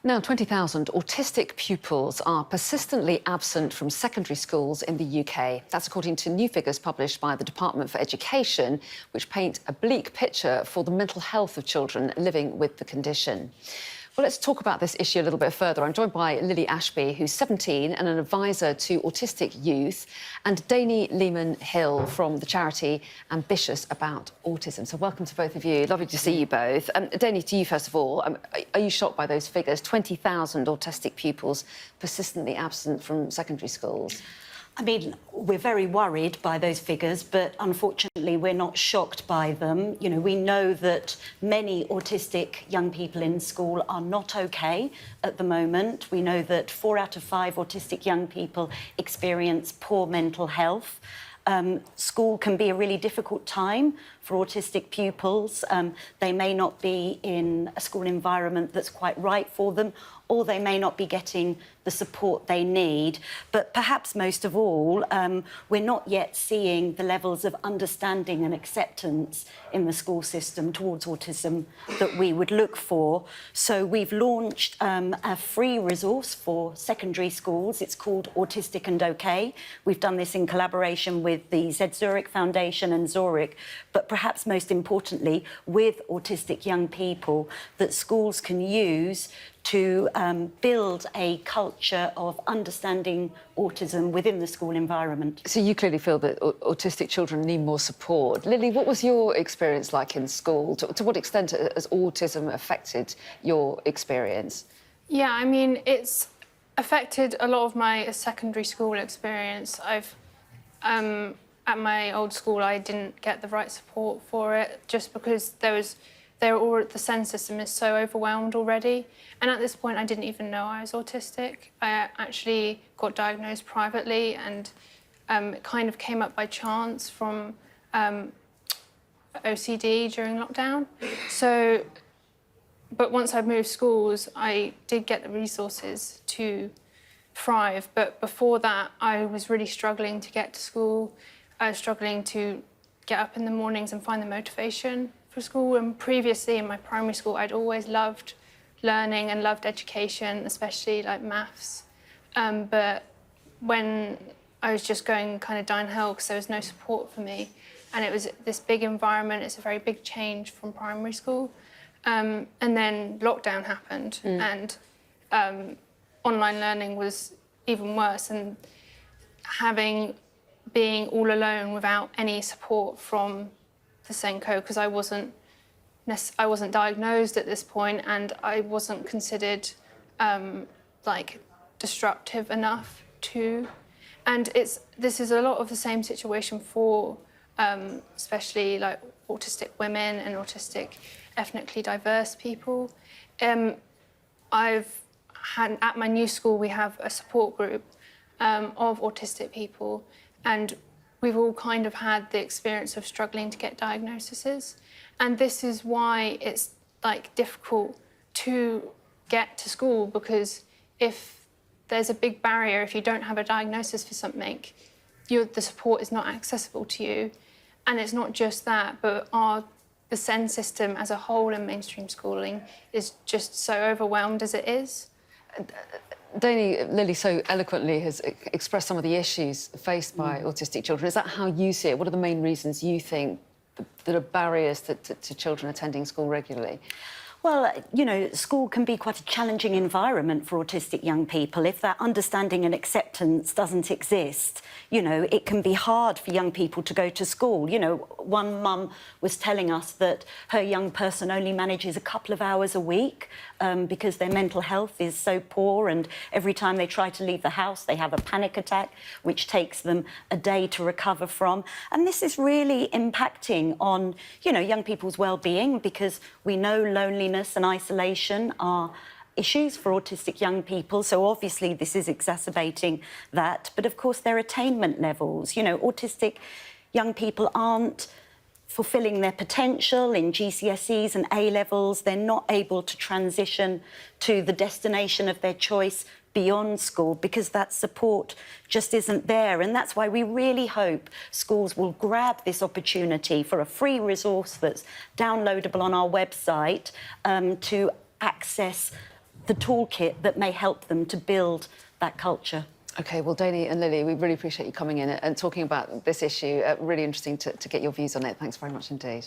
Now, 20,000 autistic pupils are persistently absent from secondary schools in the UK. That's according to new figures published by the Department for Education, which paint a bleak picture for the mental health of children living with the condition. Well, let's talk about this issue a little bit further. I'm joined by Lily Ashby, who's 17 and an advisor to autistic youth, and Dani Lehman-Hill from the charity Ambitious About Autism. So welcome to both of you. Lovely to see you both. Dani, to you first of all, are you shocked by those figures? 20,000 autistic pupils persistently absent from secondary schools. I mean, we're very worried by those figures, but unfortunately we're not shocked by them. You know, we know that many autistic young people in school are not okay at the moment. We know that 4 out of 5 autistic young people experience poor mental health. School can be a really difficult time for autistic pupils. They may not be in a school environment that's quite right for them, or they may not be getting the support they need. But perhaps most of all, we're not yet seeing the levels of understanding and acceptance in the school system towards autism that we would look for. So we've launched a free resource for secondary schools. It's called Autistic and OK. We've done this in collaboration with the Z Zurich Foundation and Zurich, but perhaps most importantly, with autistic young people that schools can use to build a culture of understanding autism within the school environment. So you clearly feel that autistic children need more support. Lily, what was your experience like in school? To what extent has autism affected your experience? Yeah, I mean, it's affected a lot of my secondary school experience. At my old school, I didn't get the right support for it just because the SEND system is so overwhelmed already. And at this point, I didn't even know I was autistic. I actually got diagnosed privately, and it kind of came up by chance from OCD during lockdown. But once I moved schools, I did get the resources to thrive. But before that, I was really struggling to get to school. I was struggling to get up in the mornings and find the motivation for school. And previously in my primary school, I'd always loved learning and loved education, especially like maths. But when I was just going kind of downhill because there was no support for me, and it was this big environment, it's a very big change from primary school. And then lockdown happened, and online learning was even worse, and being all alone without any support from the SENCO, because I wasn't diagnosed at this point, and I wasn't considered disruptive enough too. And this is a lot of the same situation for especially like autistic women and autistic ethnically diverse people. At my new school, we have a support group of autistic people, and we've all kind of had the experience of struggling to get diagnoses. And this is why it's like difficult to get to school, because if there's a big barrier, if you don't have a diagnosis for something, the support is not accessible to you. And it's not just that, but the SEND system as a whole in mainstream schooling is just so overwhelmed as it is. Dani, Lily so eloquently has expressed some of the issues faced by autistic children. Is that how you see it? What are the main reasons you think that are barriers to children attending school regularly? Well, you know, school can be quite a challenging environment for autistic young people. If that understanding and acceptance doesn't exist, you know, it can be hard for young people to go to school. You know, one mum was telling us that her young person only manages a couple of hours a week because their mental health is so poor, and every time they try to leave the house, they have a panic attack, which takes them a day to recover from. And this is really impacting on, you know, young people's well-being, because we know loneliness and isolation are issues for autistic young people, so obviously this is exacerbating that. But of course their attainment levels, you know, autistic young people aren't fulfilling their potential in GCSEs and A-levels. They're not able to transition to the destination of their choice beyond school because that support just isn't there. And that's why we really hope schools will grab this opportunity for a free resource that's downloadable on our website to access the toolkit that may help them to build that culture. OK, well, Dani and Lily, we really appreciate you coming in and talking about this issue. Really interesting to get your views on it. Thanks very much indeed.